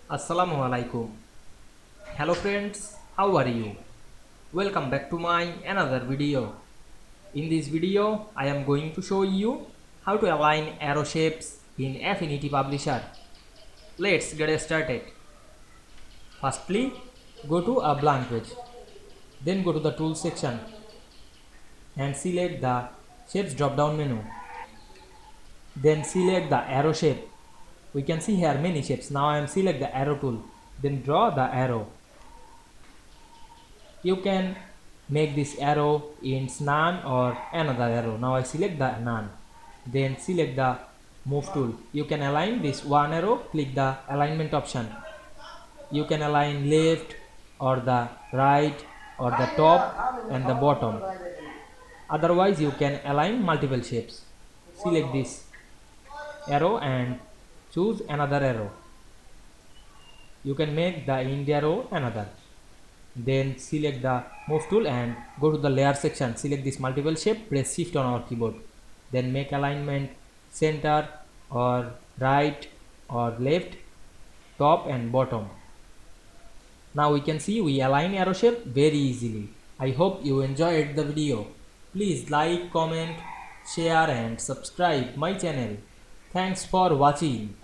Assalamu Walaikum. Hello friends, how are you? Welcome back to my another video. In this video, I am going to show you how to align arrow shapes in Affinity Publisher. Let's get started. Firstly, go to a blank page. Then go to the Tools section and select the Shapes drop down menu. Then select the arrow shape. We can see here many shapes. Now I am select the arrow tool. Then draw the arrow. You can make this arrow in none or another arrow. Now I select the none. Then select the move tool. You can align this one arrow, click the alignment option. You can align left or the right or the top and the bottom. Otherwise you can align multiple shapes. Select this arrow and choose another arrow. You can make the end arrow another. Then select the move tool and go to the layer section. Select this multiple shape, press shift on our keyboard. Then make alignment center or right or left, top and bottom. Now we can see we align arrow shape very easily. I hope you enjoyed the video. Please like, comment, share and subscribe my channel. Thanks for watching.